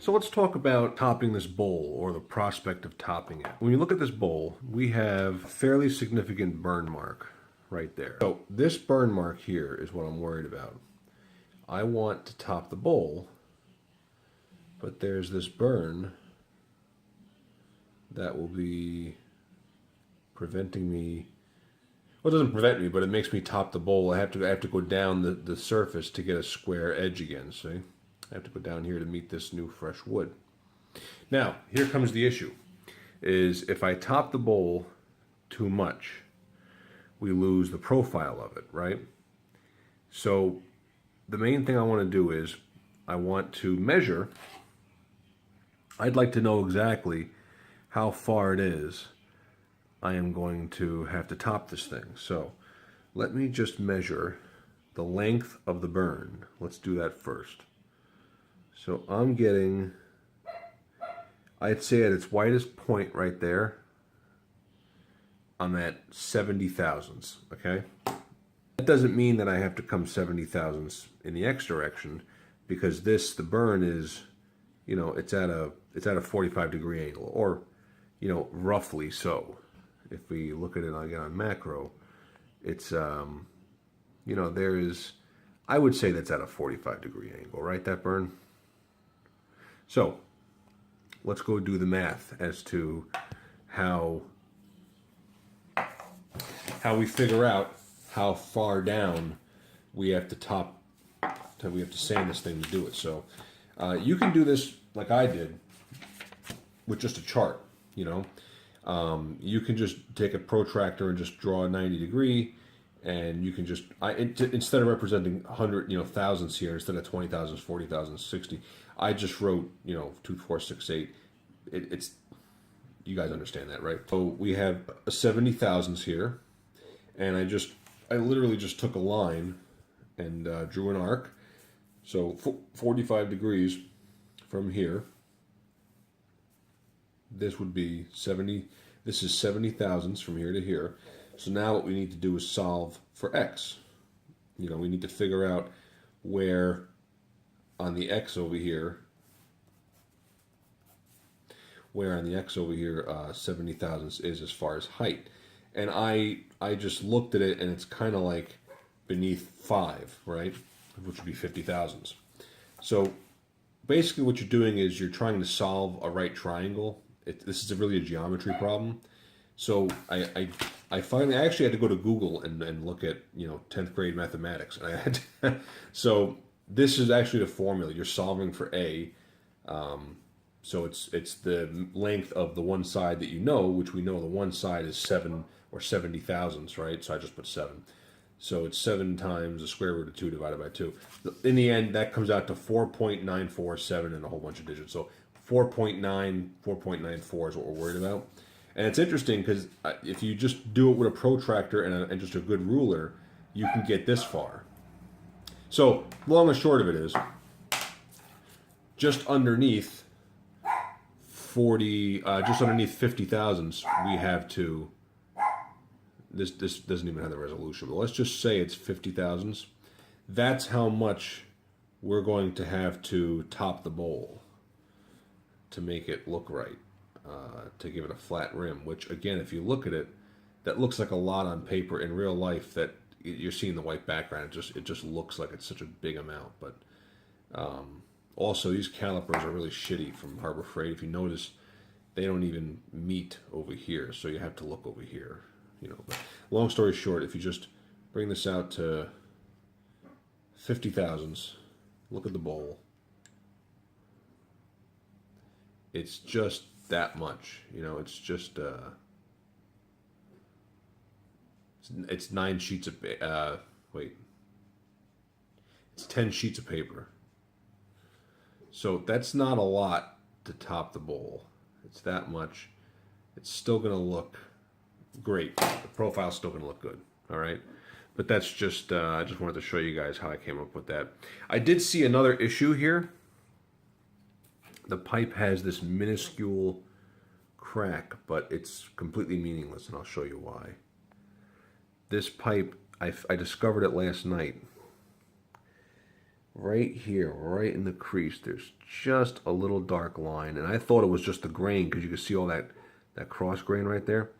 So let's talk about topping this bowl, or the prospect of topping it. When you look at this bowl, we have a fairly significant burn mark right there. So this burn mark here is what I'm worried about. I want to top the bowl, but there's this burn that will be preventing me. Well, it doesn't prevent me, but it makes me top the bowl. I have to go down the surface to get a square edge again, see? I have to go down here to meet this new fresh wood. Now, here comes the issue, is if I top the bowl too much, we lose the profile of it, right? So the main thing I want to do is I want to measure. I'd like to know exactly how far it is I am going to have to top this thing. So let me just measure the length of the burn. Let's do that first. So I'm getting, I'd say at its widest point right there, I'm at 70 thousandths, okay? That doesn't mean that I have to come 70 thousandths in the X direction, because this, the burn is, you know, it's at a 45-degree angle, or, you know, roughly so. If we look at it again on macro, it's, you know, there is, I would say that's at a 45-degree angle, right, that burn? So let's go do the math as to how we figure out how far down we have to top, we have to sand this thing to do it. So you can do this like I did with just a chart, you know. You can just take a protractor and just draw a 90-degree, and you can just, instead of representing 100, you know, thousandths here, instead of 20 thousandths, 40 thousandths, 60, I just wrote, you know, 2, 4, 6, 8. It's, you guys understand that, right? So we have a 70 thousandths here, and I literally just took a line and drew an arc. So 45 degrees from here. This would be 70. This is 70 thousandths from here to here. So now what we need to do is solve for X. You know, we need to figure out where on the X over here, 70 thousandths is as far as height. And I just looked at it, and it's kind of like beneath 5, right? Which would be 50 thousandths. So basically what you're doing is you're trying to solve a right triangle. This is really a geometry problem. So I actually had to go to Google and look at, you know, 10th grade mathematics. And I had to, so this is actually the formula. You're solving for A. So it's the length of the one side that you know, which we know the one side is 7 or 70 thousandths, right? So I just put 7. So it's 7 times the square root of 2 divided by 2. In the end, that comes out to 4.947 and a whole bunch of digits. So 4.94 is what we're worried about. And it's interesting because if you just do it with a protractor and just a good ruler, you can get this far. So long and short of it is, just underneath 50 thousandths, we have to, this doesn't even have the resolution, but let's just say it's 50 thousandths. That's how much we're going to have to top the bowl to make it look right, to give it a flat rim, which again, if you look at it, that looks like a lot on paper. In real life, that you're seeing the white background, it just looks like it's such a big amount. But also, these calipers are really shitty from Harbor Freight. If you notice, they don't even meet over here, so you have to look over here. You know, but long story short, if you just bring this out to 50 thousandths, look at the bowl. It's just that much, you know. It's just it's 9 sheets of it's 10 sheets of paper. So that's not a lot to top the bowl. It's that much. It's still going to look great. The profile's still going to look good. All right. But that's just, I just wanted to show you guys how I came up with that. I did see another issue here. The pipe has this minuscule crack, but it's completely meaningless, and I'll show you why. This pipe, I discovered it last night. right here, right in the crease, there's just a little dark line. And I thought it was just the grain because you can see all that cross grain right there.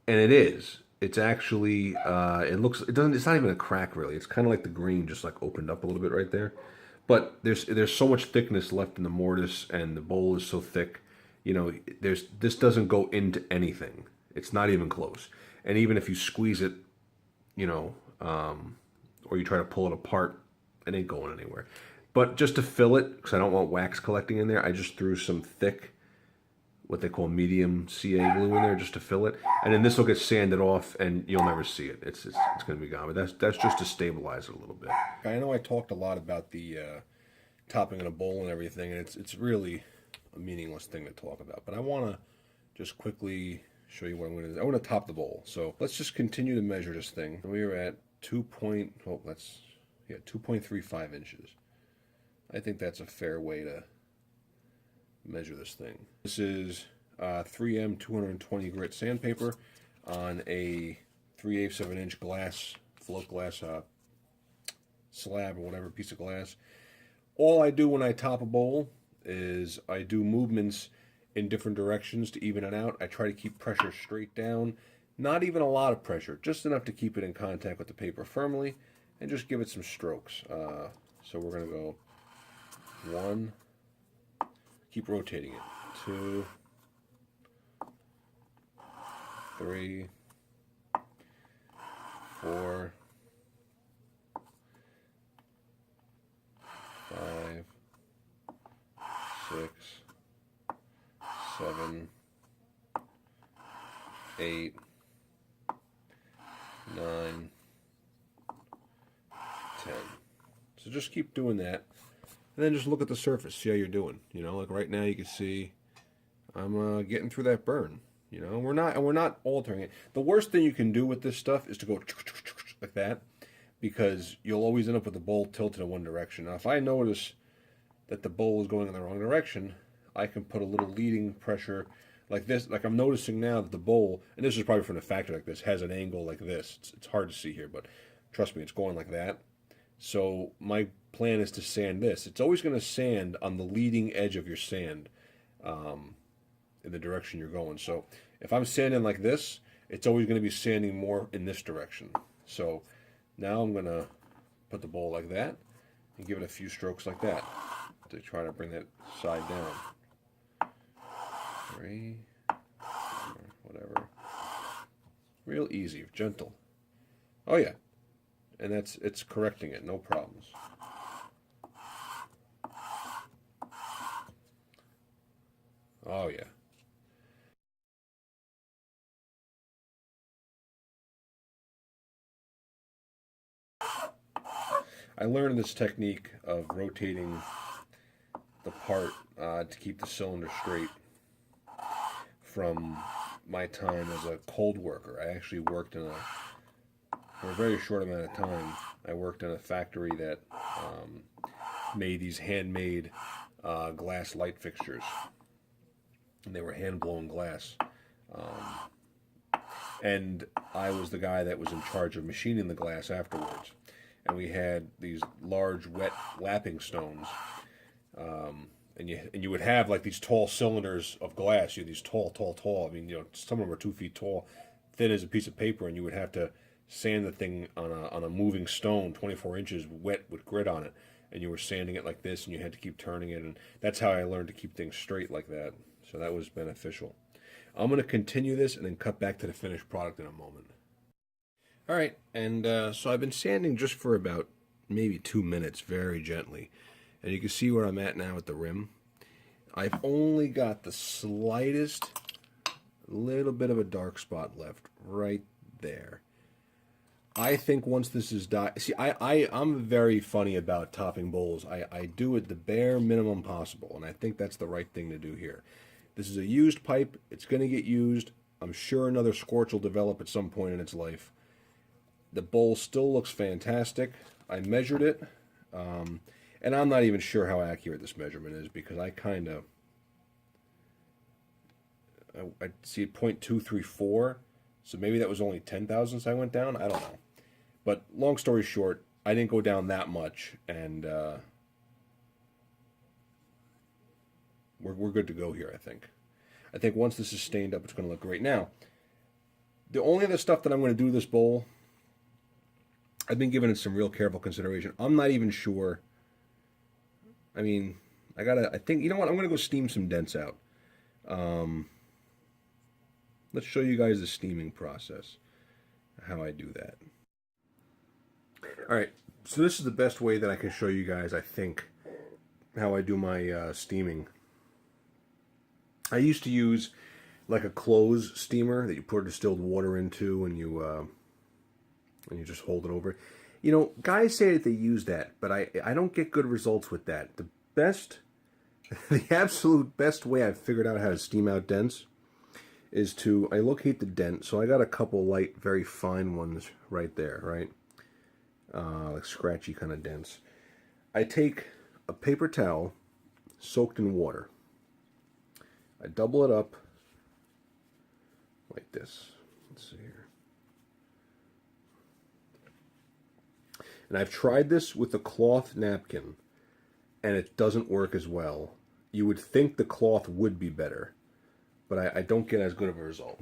And it is. It's actually, it's not even a crack really. It's kind of like the grain just like opened up a little bit right there. But there's so much thickness left in the mortise, and the bowl is so thick. You know, this doesn't go into anything. It's not even close. And even if you squeeze it, you know, or you try to pull it apart, it ain't going anywhere. But just to fill it, because I don't want wax collecting in there, I just threw some thick, what they call medium CA glue in there just to fill it, and then this will get sanded off, and you'll never see it. It's going to be gone. But that's just to stabilize it a little bit. I know I talked a lot about the topping in a bowl and everything, and it's really a meaningless thing to talk about. But I want to just quickly show you what I'm going to do. I want to top the bowl. So let's just continue to measure this thing. We are at 2.35 inches. I think that's a fair way to measure this thing. This is 3M 220 grit sandpaper on a 3/8 of an inch glass, float glass slab or whatever, piece of glass. All I do when I top a bowl is I do movements in different directions to even it out. I try to keep pressure straight down, not even a lot of pressure, just enough to keep it in contact with the paper firmly, and just give it some strokes. So we're going to go 1, keep rotating it, 2, 3, 4, 5, 6, 7, 8, 9, 10. So just keep doing that. And then just look at the surface, see how you're doing. You know, like right now you can see I'm getting through that burn. You know, we're not altering it. The worst thing you can do with this stuff is to go like that, because you'll always end up with the bowl tilted in one direction. Now, if I notice that the bowl is going in the wrong direction, I can put a little leading pressure like this. Like I'm noticing now that the bowl, and this is probably from the factory like this, has an angle like this. It's hard to see here, but trust me, it's going like that. So my plan is to sand this. It's always going to sand on the leading edge of your sand in the direction you're going. So if I'm sanding like this, it's always going to be sanding more in this direction. So now I'm going to put the bowl like that and give it a few strokes like that to try to bring that side down. 3, 4, whatever. Real easy, gentle. Oh yeah. And it's correcting it, no problems. Oh yeah. I learned this technique of rotating the part to keep the cylinder straight from my time as a cold worker. I actually worked for a very short amount of time, I worked in a factory that made these handmade glass light fixtures. And they were hand-blown glass. And I was the guy that was in charge of machining the glass afterwards. And we had these large wet lapping stones. And you would have like these tall cylinders of glass. You had these tall. I mean, you know, some of them were 2 feet tall, thin as a piece of paper, and you would have to sand the thing on a moving stone, 24 inches, wet with grit on it. And you were sanding it like this, and you had to keep turning it. And that's how I learned to keep things straight like that. So that was beneficial. I'm going to continue this and then cut back to the finished product in a moment. All right, and so I've been sanding just for about maybe 2 minutes, very gently. And you can see where I'm at now at the rim. I've only got the slightest little bit of a dark spot left right there. I think once this is done, see, I'm very funny about topping bowls. I do it the bare minimum possible, and I think that's the right thing to do here. This is a used pipe. It's going to get used. I'm sure another scorch will develop at some point in its life. The bowl still looks fantastic. I measured it, and I'm not even sure how accurate this measurement is because I see 0.234, so maybe that was only 10 thousandths I went down. I don't know. But long story short, I didn't go down that much, and we're good to go here, I think. I think once this is stained up, it's going to look great. Now, the only other stuff that I'm going to do to this bowl, I've been giving it some real careful consideration. I'm not even sure. I mean, I think, you know what? I'm going to go steam some dents out. Let's show you guys the steaming process, how I do that. All right, so this is the best way that I can show you guys, I think, how I do my steaming. I used to use like a clothes steamer that you pour distilled water into and you just hold it over. You know, guys say that they use that, but I don't get good results with that. The absolute best way I've figured out how to steam out dents is I locate the dent. So I got a couple light, very fine ones right there, right? Like scratchy kind of dents. I take a paper towel soaked in water. I double it up like this. Let's see here. And I've tried this with a cloth napkin, and it doesn't work as well. You would think the cloth would be better, but I don't get as good of a result.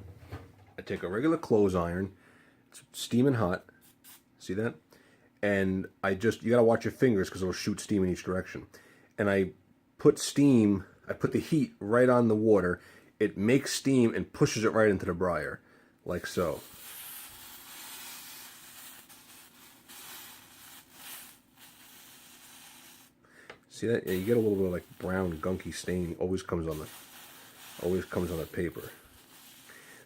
I take a regular clothes iron, it's steaming hot, see that? And you gotta watch your fingers because it'll shoot steam in each direction. And I put the heat right on the water. It makes steam and pushes it right into the briar, like so. See that? Yeah, you get a little bit of like brown gunky stain. Always comes on the paper.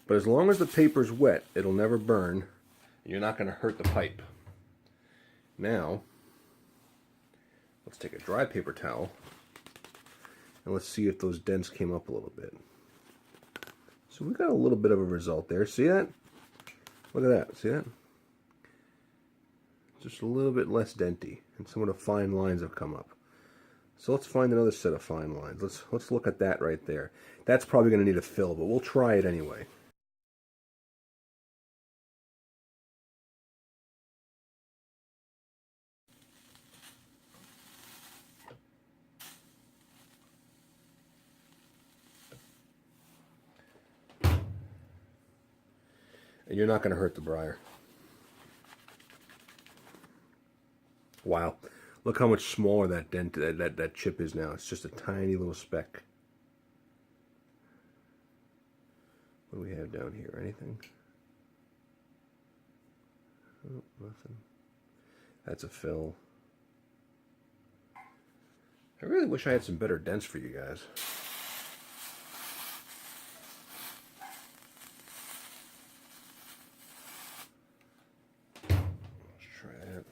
But as long as the paper's wet, it'll never burn. You're not going to hurt the pipe. Now, let's take a dry paper towel and let's see if those dents came up a little bit. So we got a little bit of a result there. See that? Look at that. See that? Just a little bit less denty, and some of the fine lines have come up. So let's find another set of fine lines. Let's look at that right there. That's probably going to need a fill, but we'll try it anyway. And you're not going to hurt the briar. Wow. Look how much smaller that dent, that chip is now. It's just a tiny little speck. What do we have down here? Anything? Oh, nothing. That's a fill. I really wish I had some better dents for you guys. Let's try that.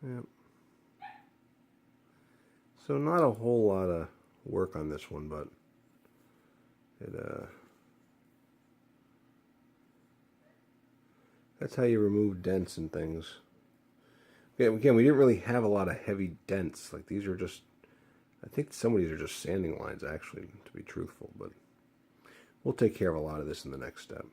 Yep. So not a whole lot of work on this one, but that's how you remove dents and things. Okay, again, we didn't really have a lot of heavy dents. Like these are just, I think some of these are just sanding lines actually, to be truthful, but we'll take care of a lot of this in the next step.